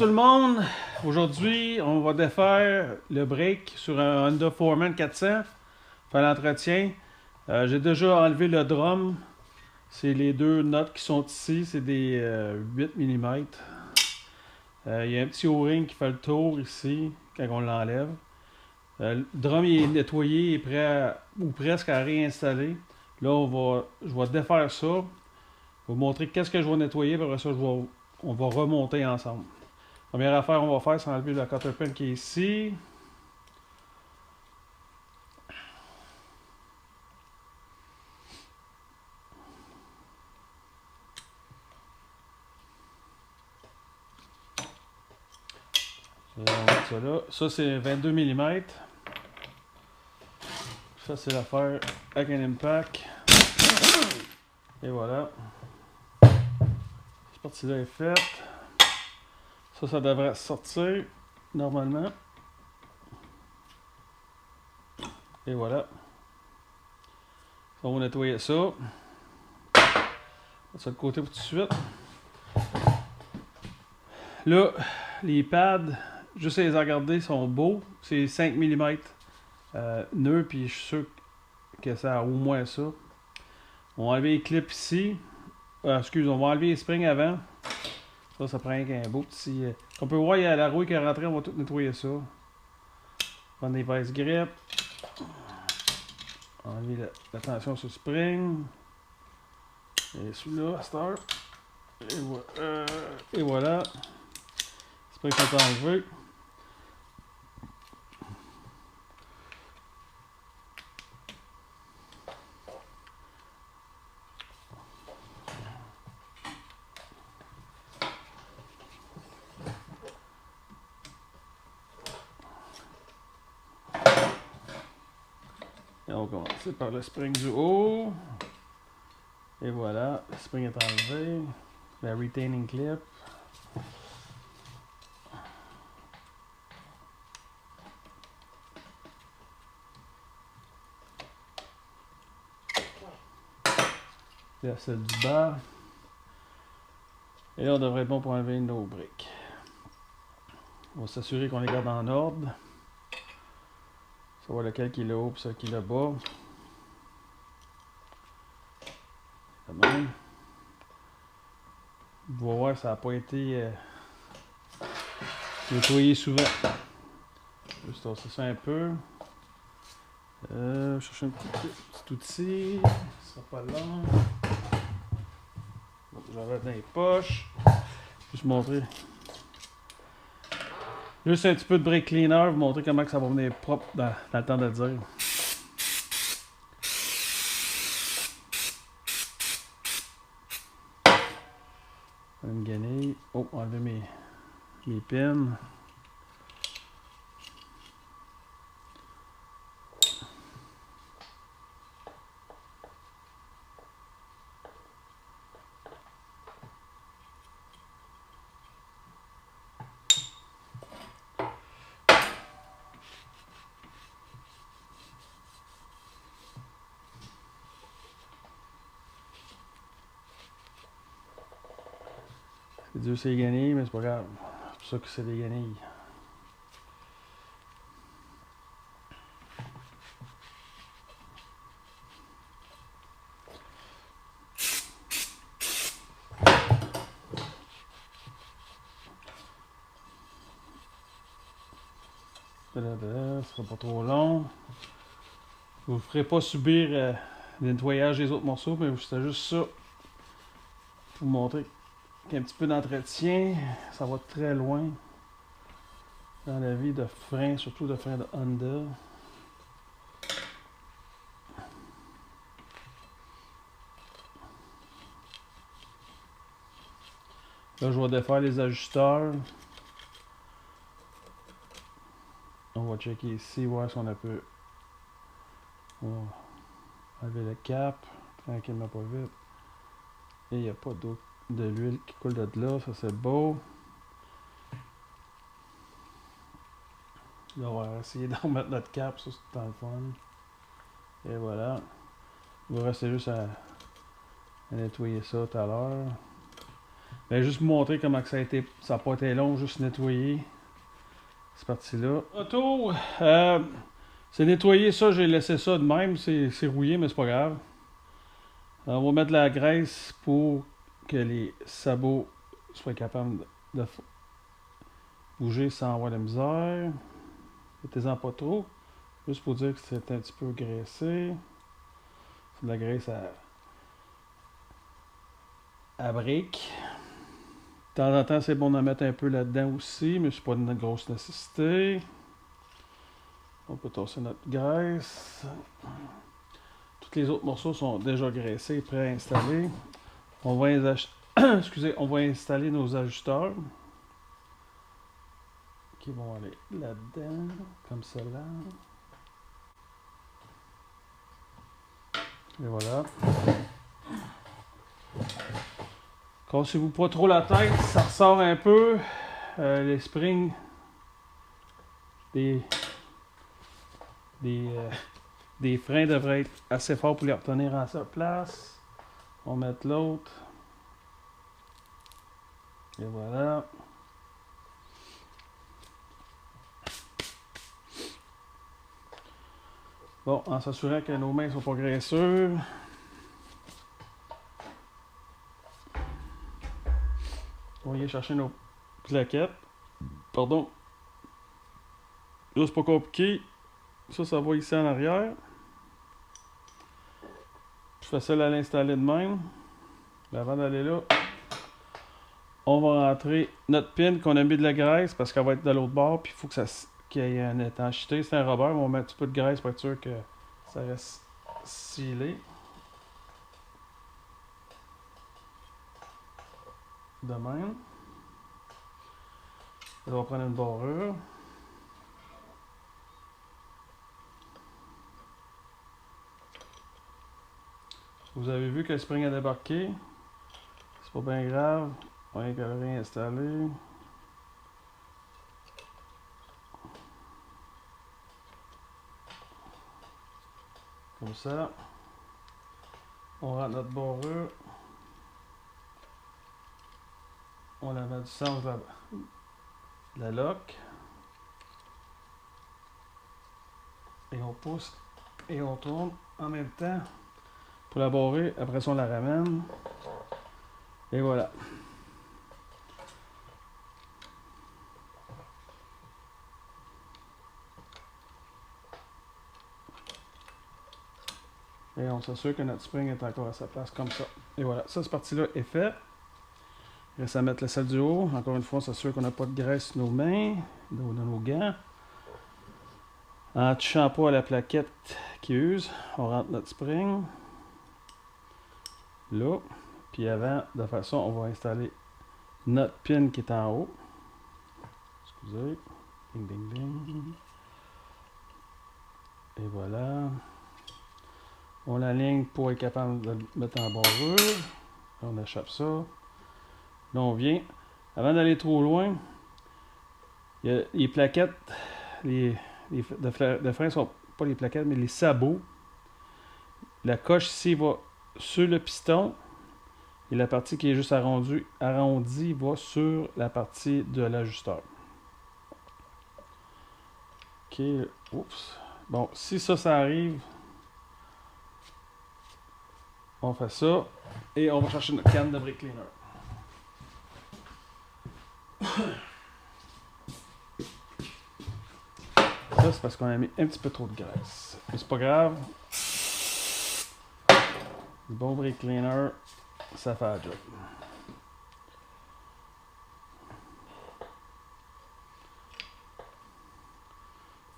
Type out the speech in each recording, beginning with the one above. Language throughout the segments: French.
tout le monde, aujourd'hui on va défaire le break sur un Honda Foreman 400, faire l'entretien. J'ai déjà enlevé le drum, c'est les deux notes qui sont ici, c'est des 8 mm. Il y a un petit O-ring qui fait le tour ici quand on l'enlève. Le drum il est nettoyé, il est prêt ou presque à réinstaller. Là je vais défaire ça, je vais vous montrer qu'est-ce que je vais nettoyer, puis après ça on va remonter ensemble. Première affaire qu'on va faire, c'est enlever le cotter pin qui est ici. On va mettre ça là. Ça, c'est 22 mm. Ça, c'est l'affaire avec un impact. Et voilà. Cette partie-là est faite. Ça devrait sortir normalement. Et voilà. On va nettoyer ça. Ça de côté pour tout de suite. Là, les pads, juste à les regarder, sont beaux. C'est 5 mm nœud, puis je suis sûr que ça a au moins ça. On va enlever les clips ici. Excuse, on va enlever les springs avant. Ça prend un beau petit... on peut voir, il y a la rouille qui est rentrée, on va tout nettoyer ça. Prendre des vice grips. Enlever la tension sur le spring. Et celui-là, à cette heure. Et voilà. Le spring sont enlevés. Et on va commencer par le spring du haut. Et voilà, le spring est enlevé. La retaining clip. La celle du bas. Et là, on devrait être bon pour enlever nos briques. On va s'assurer qu'on les garde en ordre. Savoir lequel qui est le haut et celui qui est le bas. De même. Vous allez voir, ça n'a pas été nettoyé souvent. Juste tasser ça un peu. Chercher un petit outil. Ça sera pas long. J'enlève dans les poches. Juste montrer. Juste un petit peu de brake cleaner, vous montrer comment que ça va venir propre dans le temps de le dire. Une guenille. Oh, enlever mes pins. C'est dur, c'est des guenilles, mais c'est pas grave. C'est pour ça que c'est des guenilles. Ce sera pas trop long. Je vous ferai pas subir le nettoyage des autres morceaux, mais c'est juste ça. Pour vous montrer qu'il y a un petit peu d'entretien. Ça va très loin dans la vie de frein, surtout de frein de Honda. Là, je vais défaire les ajusteurs. On va checker ici, voir si on a peu. On va enlever le cap, tranquillement pas vite. Et il n'y a pas d'eau de l'huile qui coule de là, ça c'est beau. Là, on va essayer de remettre notre cap, ça c'est dans le fun. Et voilà. Il va rester juste à nettoyer ça tout à l'heure. Ben, juste vous montrer comment que ça a été. Ça n'a pas été long, juste nettoyer. C'est parti là. Auto, c'est nettoyé ça, j'ai laissé ça de même. C'est rouillé, mais c'est pas grave. On va mettre de la graisse pour que les sabots soient capables de bouger sans avoir de misère. Mettez-en pas trop. Juste pour dire que c'est un petit peu graissé. C'est de la graisse à briques. De temps en temps, c'est bon d'en mettre un peu là-dedans aussi, mais c'est pas une grosse nécessité. On peut tasser notre graisse. Tous les autres morceaux sont déjà graissés, prêts à installer. On va, excusez, on va installer nos ajusteurs qui vont aller là-dedans, comme cela. Et voilà. Cassez-vous pas trop la tête, ça ressort un peu. Les springs des freins devraient être assez forts pour les retenir à sa place. On va mettre l'autre. Et voilà. Bon, en s'assurant que nos mains ne sont pas graisseuses. On va aller chercher nos plaquettes. Pardon. Là, c'est pas compliqué. Ça va ici en arrière. Je fais ça à l'installer de même. Mais avant d'aller là, on va rentrer notre pin qu'on a mis de la graisse parce qu'elle va être de l'autre bord. Puis il faut que qu'il y ait une étanchéité. C'est un rubber. On va mettre un petit peu de graisse pour être sûr que ça reste scellé. De même. On va prendre une barrure. Vous avez vu que le spring a débarqué. C'est pas bien grave. On va le réinstaller. Comme ça. On rentre notre barrure. On la met du sens de la lock. Et on pousse et on tourne en même temps pour la barrer. Après ça, on la ramène. Et voilà. Et on s'assure que notre spring est encore à sa place comme ça. Et voilà, ça, cette partie-là est faite. Il reste à mettre la selle du haut. Encore une fois, on s'assure qu'on n'a pas de graisse sur nos mains, dans nos gants. En touchant pas à la plaquette qui use, on rentre notre spring. Là. Puis avant, de façon, on va installer notre pin qui est en haut. Excusez. Ding, ding, ding. Et voilà. On l'aligne pour être capable de le mettre en barrure. On échappe ça. Là, on vient. Avant d'aller trop loin, il y a les plaquettes, de frein sont pas les plaquettes, mais les sabots. La coche ici va sur le piston. Et la partie qui est juste arrondie va sur la partie de l'ajusteur. Ok. Oups. Bon, si ça arrive, on fait ça. Et on va chercher notre canne de brake cleaner. Ça, c'est parce qu'on a mis un petit peu trop de graisse. Mais c'est pas grave. Le bon brake cleaner, ça fait la job.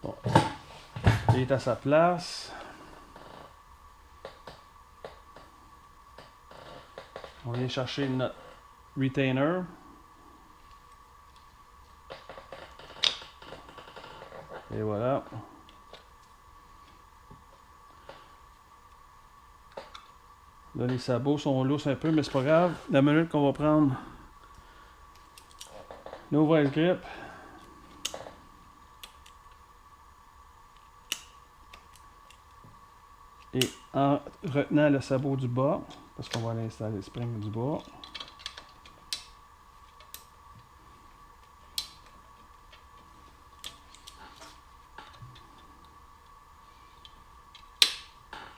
Bon. Il est à sa place. On vient chercher notre retainer. Et voilà. Là, les sabots sont lousses un peu, mais c'est pas grave. La minute qu'on va prendre nos vice grip. Et en retenant le sabot du bas, parce qu'on va aller installer le spring du bas.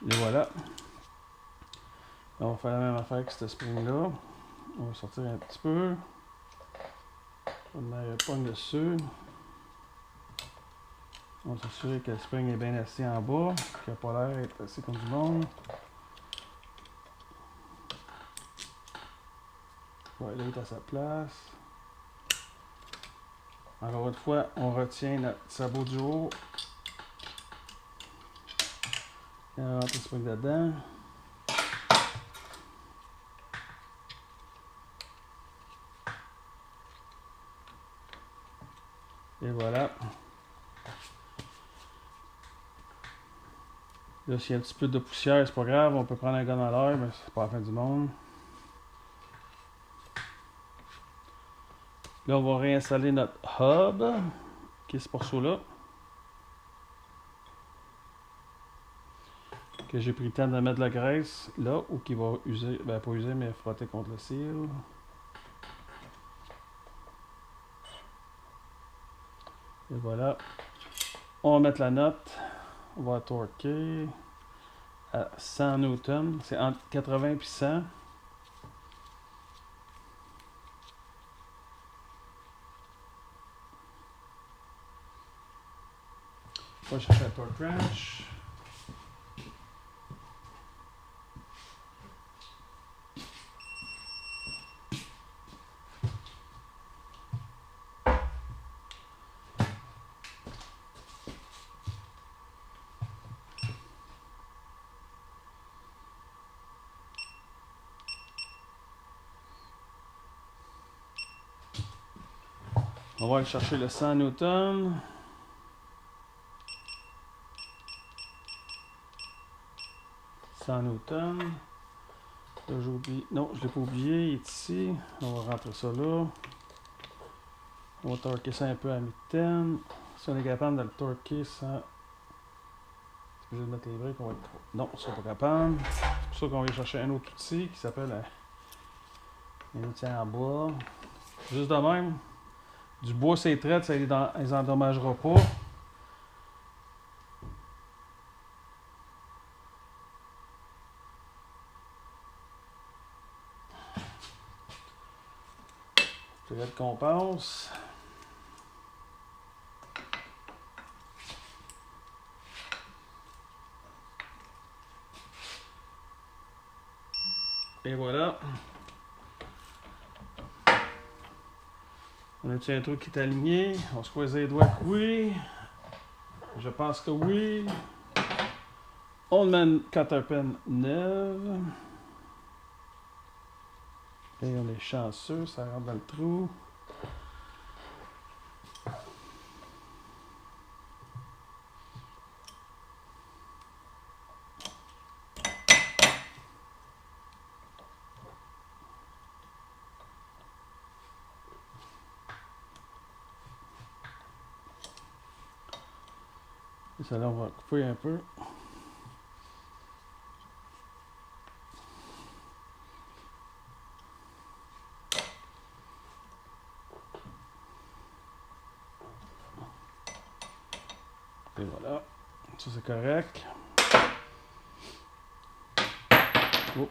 Et voilà. On va faire la même affaire que cette spring-là. On va sortir un petit peu. On met un pogne dessus. On va s'assurer que le spring est bien assis en bas, qu'il n'a pas l'air d'être assis comme du monde. Ouais, là, il est à sa place. Encore une fois, on retient notre sabot du haut. Et on rentre le spring dedans. Et voilà. Là, s'il y a un petit peu de poussière, c'est pas grave. On peut prendre un gun à l'air, mais c'est pas la fin du monde. Là, on va réinstaller notre hub, qui est ce morceau-là. Que j'ai pris le temps de mettre de la graisse là, ou qui va user, ben pas user, mais frotter contre le cil. Et voilà. On va mettre la note. On va torquer à 100 newtons. C'est entre 80 et 100. On va chercher la torque wrench. On va aller chercher le 100 newtons. Newton. Là, j'oublie. Non, je ne l'ai pas oublié. Il est ici. On va rentrer ça là. On va torquer ça un peu à mi-temps. Si on est capable de le torquer sans. Je vais mettre les briques, on va être trop. Non, ça pas capable. C'est pour ça qu'on va aller chercher un autre outil qui s'appelle un outil en bois. Juste de même. Du bois, c'est traite, ça les endommagera pas. Peut-être qu'on pense. Et voilà. On a-tu un truc qui est aligné? On se croise les doigts que oui. Je pense que oui. On met une cutter pen neuve. Et on est chanceux, ça rentre dans le trou. Et ça là, on va couper un peu. Et voilà. Ça, c'est correct. Oh.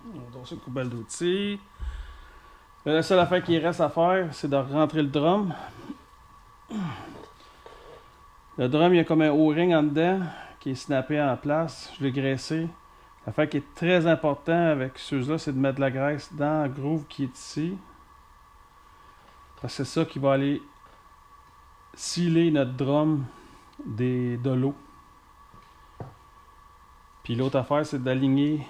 On va une poubelle d'outils. La seule affaire qui reste à faire, c'est de rentrer le drum. Le drum, il y a comme un O-ring en dedans qui est snappé en place. Je l'ai graissé. L'affaire qui est très importante avec ceux-là, c'est de mettre de la graisse dans le groove qui est ici. Parce que c'est ça qui va aller sealer notre drum de l'eau. Puis l'autre affaire, c'est d'aligner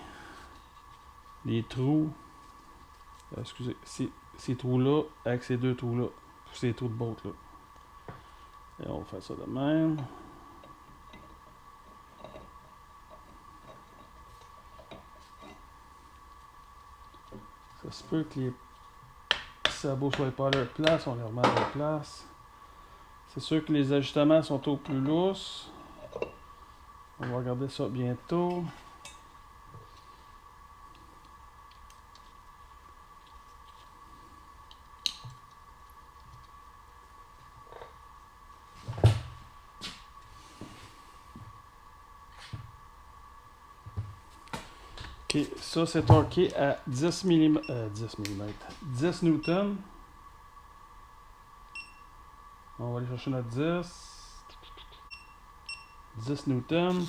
les trous. Excusez, ces trous-là avec ces deux trous-là. Ces trous de boat là. Et on va faire ça de même. Ça se peut que les sabots soient pas à leur place, on les remet à leur place. C'est sûr que les ajustements sont au plus lousses. On va regarder ça bientôt. Ok, ça c'est torqué à 10 mm, 10 newtons. On va aller chercher notre 10 newtons.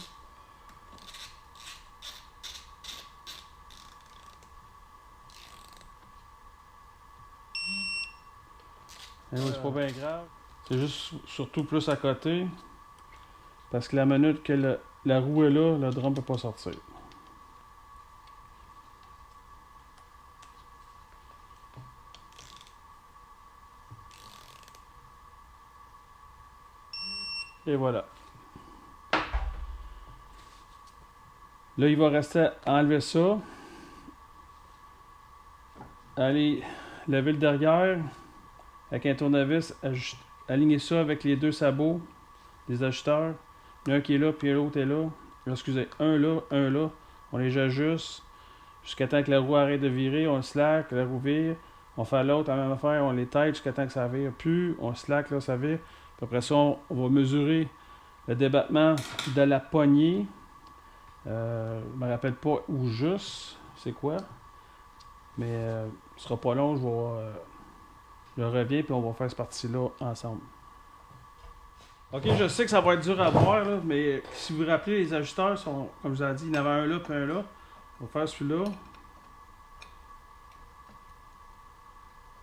C'est pas bien grave. C'est juste surtout plus à côté. Parce que la minute que la roue est là, le drum peut pas sortir. Et voilà. Là, il va rester à enlever ça. Aller lever le derrière avec un tournevis, aligner ça avec les deux sabots des ajusteurs. L'un qui est là, puis l'autre est là. Excusez, un là. On les ajuste jusqu'à temps que la roue arrête de virer. On le slack, la roue vire. On fait l'autre, la même affaire, on les tête jusqu'à temps que ça vire plus. On slack, là, ça vire. Puis après ça, on va mesurer le débattement de la poignée. Je me rappelle pas où juste, c'est quoi. Mais ce sera pas long, je reviens puis on va faire cette partie-là ensemble. Ok, je sais que ça va être dur à voir, là, mais si vous vous rappelez, les ajusteurs sont, comme je vous ai dit, il y en avait un là puis un là. On va faire celui-là.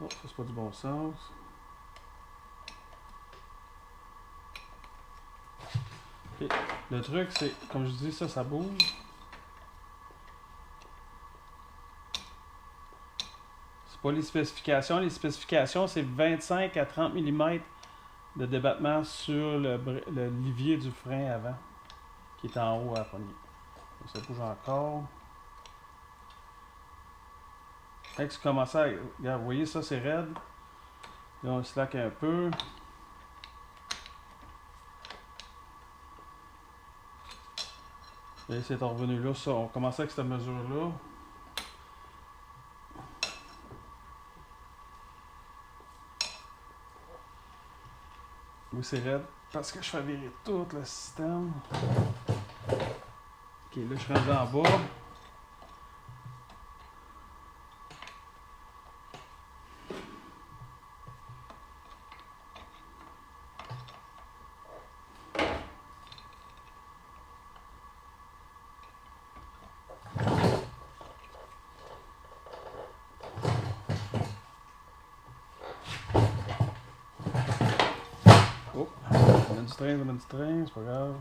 Oh, ça c'est pas du bon sens. Okay. Le truc, c'est, comme je dis, ça bouge. C'est pas les spécifications. Les spécifications, c'est 25 à 30 mm de débattement sur le livier du frein avant, qui est en haut à la poignée. Ça bouge encore. Quand tu commences à... Regarde, vous voyez, ça c'est raide. Là, on slack un peu. Et c'est revenu là. Ça, on commence avec cette mesure-là. Oui, c'est raide. Parce que je fais virer tout le système. Ok, là, je suis rendu en bas. Oh, ça mène du train, c'est pas grave.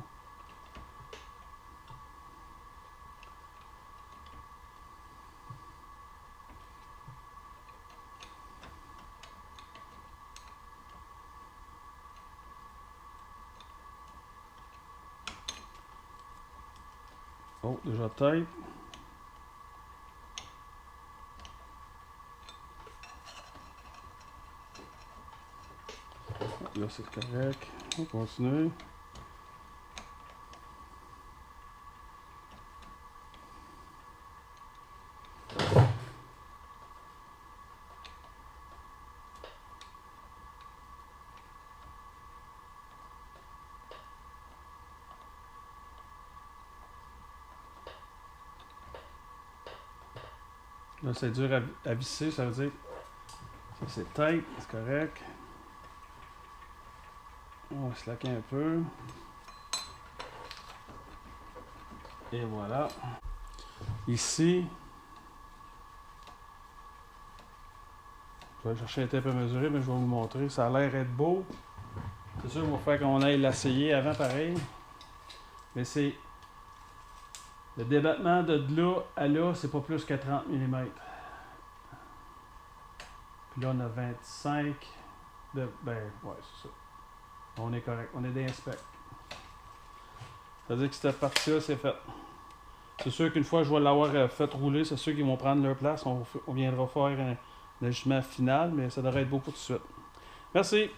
Oh, déjà tête. Là, c'est correct. On continue. Là, c'est dur à visser, ça veut dire ça c'est tight, c'est correct. On va slacker un peu. Et voilà. Ici, je vais chercher un tape à mesurer, mais je vais vous le montrer. Ça a l'air être beau. C'est sûr qu'il va falloir qu'on aille l'essayer avant pareil. Mais c'est... Le débattement de là à là, c'est pas plus que 30 mm. Puis là, on a 25 de... Ben, ouais, c'est ça. On est correct. On est dans spec. Ça veut dire que cette partie-là, c'est faite. C'est sûr qu'une fois que je vais l'avoir fait rouler, c'est sûr qu'ils vont prendre leur place. On viendra faire un ajustement final, mais ça devrait être beau pour tout de suite. Merci!